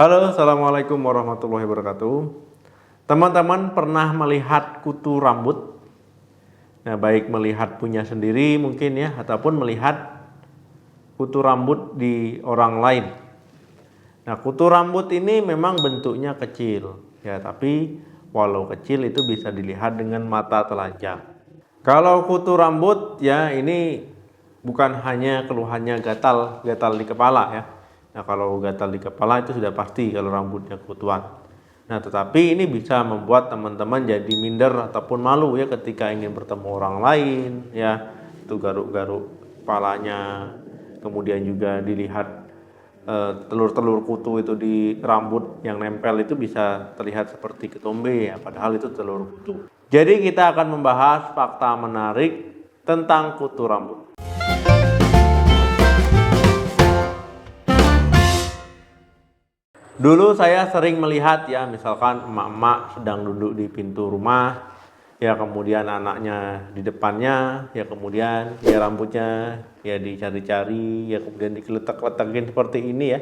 Halo, assalamualaikum warahmatullahi wabarakatuh. Teman-teman pernah melihat kutu rambut? Nah, baik melihat punya sendiri mungkin ya, ataupun melihat kutu rambut di orang lain. Nah, kutu rambut ini memang bentuknya kecil, ya, tapi walau kecil itu bisa dilihat dengan mata telanjang. Kalau kutu rambut ya ini bukan hanya keluhannya gatal di kepala ya. Nah, kalau gatal di kepala itu sudah pasti kalau rambutnya kutuan. Nah, tetapi ini bisa membuat teman-teman jadi minder ataupun malu ya ketika ingin bertemu orang lain ya. Itu garuk-garuk kepalanya. Kemudian juga dilihat telur-telur kutu itu di rambut yang nempel itu bisa terlihat seperti ketombe ya, padahal itu telur kutu. Jadi kita akan membahas fakta menarik tentang kutu rambut. Dulu saya sering melihat ya, misalkan emak-emak sedang duduk di pintu rumah, ya kemudian anaknya di depannya, ya kemudian ya rambutnya ya dicari-cari, ya kemudian dikeletak-letakin seperti ini ya.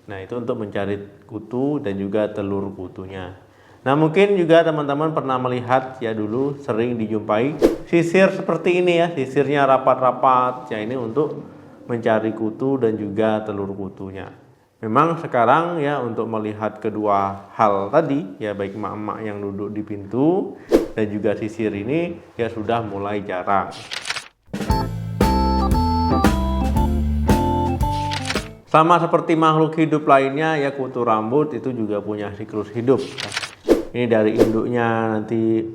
Nah, itu untuk mencari kutu dan juga telur kutunya. Nah, mungkin juga teman-teman pernah melihat ya dulu sering dijumpai sisir seperti ini ya, sisirnya rapat-rapat. Ya, ini untuk mencari kutu dan juga telur kutunya. Memang sekarang ya untuk melihat kedua hal tadi ya, baik emak-emak yang duduk di pintu dan juga sisir ini ya sudah mulai jarang. Sama seperti makhluk hidup lainnya ya, kutu rambut itu juga punya siklus hidup. Ini dari induknya nanti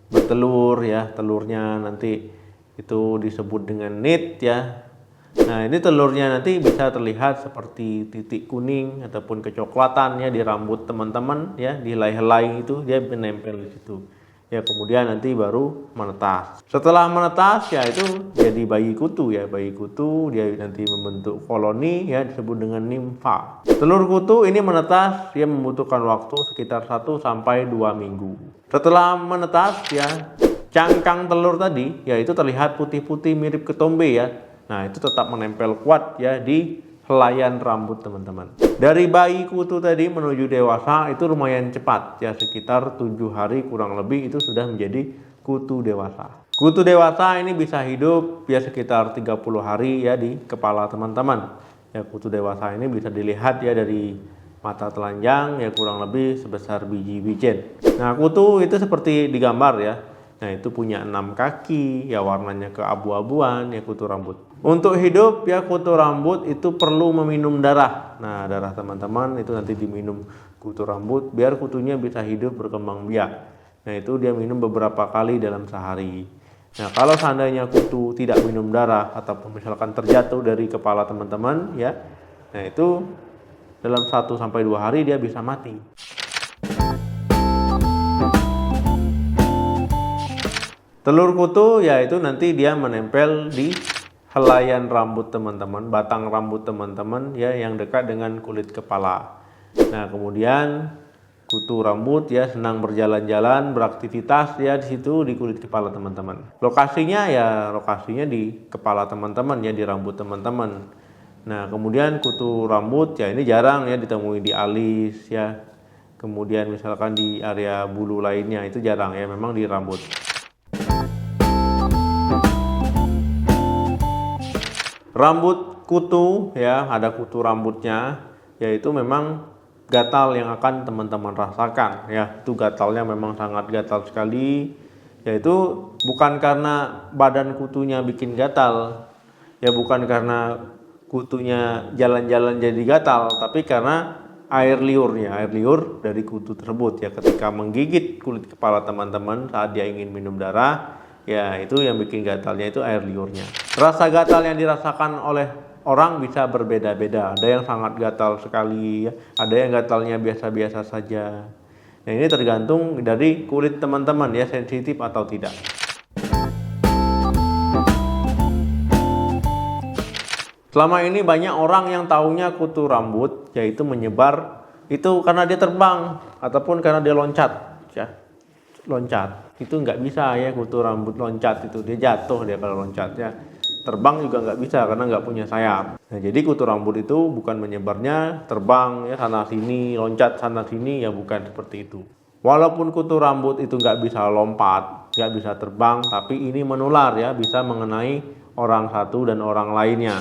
bertelur ya, telurnya nanti itu disebut dengan nit ya. Nah, ini telurnya nanti bisa terlihat seperti titik kuning ataupun kecoklatan ya di rambut teman-teman ya, di helai-helai itu dia menempel di situ. Ya, kemudian nanti baru menetas. Setelah menetas ya itu jadi bayi kutu ya, bayi kutu dia nanti membentuk koloni ya disebut dengan nimfa. Telur kutu ini menetas dia membutuhkan waktu sekitar 1 sampai 2 minggu. Setelah menetas ya, cangkang telur tadi ya itu terlihat putih-putih mirip ketombe ya. Nah, itu tetap menempel kuat ya di helaian rambut teman-teman. Dari bayi kutu tadi menuju dewasa itu lumayan cepat ya, sekitar 7 hari kurang lebih itu sudah menjadi kutu dewasa. Kutu dewasa ini bisa hidup ya sekitar 30 hari ya di kepala teman-teman. Ya, kutu dewasa ini bisa dilihat ya dari mata telanjang ya kurang lebih sebesar biji wijen. Nah, kutu itu seperti digambar ya. Nah, itu punya 6 kaki, ya warnanya keabu-abuan, ya kutu rambut. Untuk hidup ya kutu rambut itu perlu meminum darah. Nah, darah teman-teman itu nanti diminum kutu rambut biar kutunya bisa hidup berkembang biak. Nah, itu dia minum beberapa kali dalam sehari. Nah, kalau seandainya kutu tidak minum darah ataupun misalkan terjatuh dari kepala teman-teman ya, nah itu dalam 1 sampai 2 hari dia bisa mati. Telur kutu yaitu nanti dia menempel di helaian rambut teman-teman, batang rambut teman-teman ya yang dekat dengan kulit kepala. Nah, kemudian kutu rambut ya senang berjalan-jalan, beraktivitas ya di situ di kulit kepala teman-teman. Lokasinya di kepala teman-teman ya, di rambut teman-teman. Nah, kemudian kutu rambut ya ini jarang ya ditemui di alis ya. Kemudian misalkan di area bulu lainnya itu jarang ya, memang di rambut. Rambut kutu ya, ada kutu rambutnya, yaitu memang gatal yang akan teman-teman rasakan ya. Itu gatalnya memang sangat gatal sekali, yaitu bukan karena badan kutunya bikin gatal ya, bukan karena kutunya jalan-jalan jadi gatal, tapi karena air liur dari kutu tersebut ya, ketika menggigit kulit kepala teman-teman saat dia ingin minum darah ya, itu yang bikin gatalnya itu air liurnya. Rasa gatal yang dirasakan oleh orang bisa berbeda-beda. Ada yang sangat gatal sekali ya, ada yang gatalnya biasa-biasa saja. Nah, ini tergantung dari kulit teman-teman ya, sensitif atau tidak. Selama ini banyak orang yang taunya kutu rambut yaitu menyebar itu karena dia terbang ataupun karena dia loncat ya. Loncat itu nggak bisa ya, kutu rambut loncat itu dia jatuh dia kalau loncat ya. terbang juga nggak bisa karena nggak punya sayap. Nah, jadi kutu rambut itu bukan menyebarnya terbang ya sana sini, loncat sana sini, ya bukan seperti itu. Walaupun kutu rambut itu nggak bisa lompat, nggak bisa terbang, tapi ini menular ya, bisa mengenai orang satu dan orang lainnya.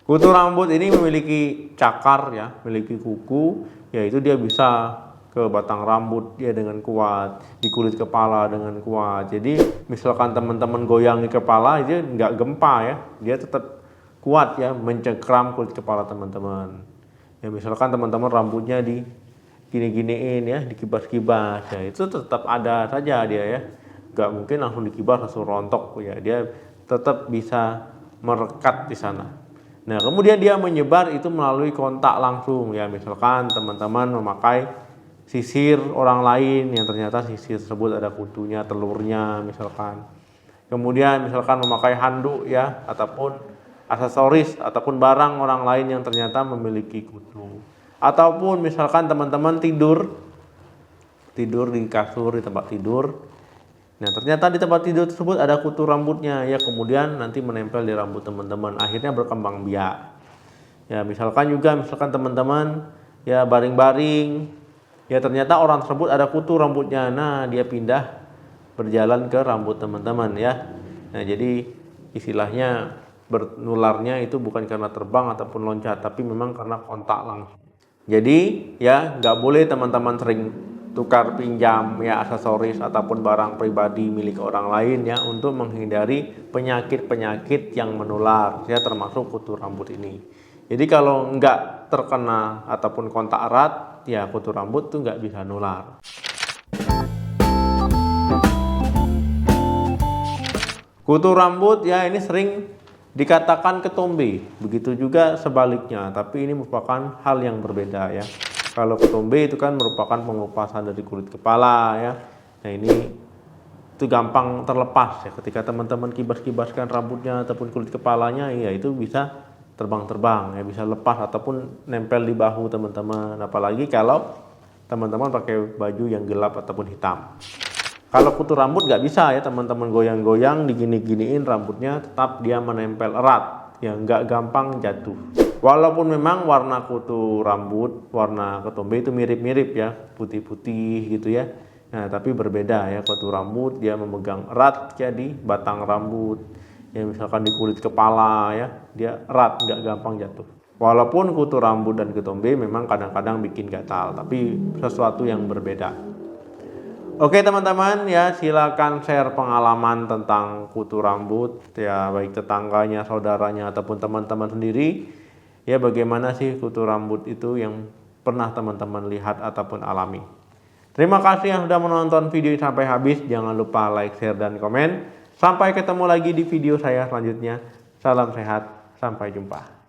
Kutu rambut ini memiliki cakar ya, memiliki kuku, yaitu dia bisa ke batang rambut dia dengan kuat, di kulit kepala dengan kuat. Jadi misalkan teman-teman goyang di kepala, dia nggak gempa ya, dia tetap kuat ya, mencengkram kulit kepala teman-teman. Ya misalkan teman-teman rambutnya di gini-giniin ya, dikibas-kibas, ya itu tetap ada saja dia ya, nggak mungkin langsung dikibas langsung rontok ya, dia tetap bisa merekat di sana. Nah kemudian dia menyebar itu melalui kontak langsung ya, misalkan teman-teman memakai sisir orang lain yang ternyata sisir tersebut ada kutunya, telurnya misalkan. Kemudian misalkan memakai handuk ya, ataupun aksesoris ataupun barang orang lain yang ternyata memiliki kutu. Ataupun misalkan teman-teman tidur di kasur, di tempat tidur. Nah ternyata di tempat tidur tersebut ada kutu rambutnya ya, kemudian nanti menempel di rambut teman-teman, akhirnya berkembang biak. Ya misalkan teman-teman ya baring-baring, ya ternyata orang tersebut ada kutu rambutnya, nah dia pindah berjalan ke rambut teman-teman ya. Nah jadi istilahnya bernularnya itu bukan karena terbang ataupun loncat, tapi memang karena kontak langsung. Jadi ya nggak boleh teman-teman sering tukar pinjam ya aksesoris ataupun barang pribadi milik orang lain ya, untuk menghindari penyakit-penyakit yang menular ya, termasuk kutu rambut ini. Jadi kalau nggak terkena ataupun kontak erat ya, kutu rambut tuh nggak bisa nular. Kutu rambut ya ini sering dikatakan ketombe, begitu juga sebaliknya, tapi ini merupakan hal yang berbeda ya. Kalau ketombe itu kan merupakan pengupasan dari kulit kepala ya. Nah ini itu gampang terlepas ya, ketika teman-teman kibas-kibaskan rambutnya ataupun kulit kepalanya ya, itu bisa terbang-terbang ya, bisa lepas ataupun nempel di bahu teman-teman, apalagi kalau teman-teman pakai baju yang gelap ataupun hitam. Kalau kutu rambut nggak bisa ya teman-teman goyang-goyang digini-giniin rambutnya, tetap dia menempel erat ya, nggak gampang jatuh. Walaupun memang warna kutu rambut, warna ketombe itu mirip-mirip ya, putih-putih gitu ya. Nah tapi berbeda ya, kutu rambut dia memegang erat jadi batang rambut ya, misalkan di kulit kepala ya, dia erat, nggak gampang jatuh. Walaupun kutu rambut dan ketombe memang kadang-kadang bikin gatal, tapi sesuatu yang berbeda. Oke teman-teman ya, silakan share pengalaman tentang kutu rambut ya, baik tetangganya, saudaranya ataupun teman-teman sendiri ya, bagaimana sih kutu rambut itu yang pernah teman-teman lihat ataupun alami. Terima kasih yang sudah menonton video ini sampai habis. Jangan lupa like, share, dan komen. Sampai ketemu lagi di video saya selanjutnya. Salam sehat, sampai jumpa.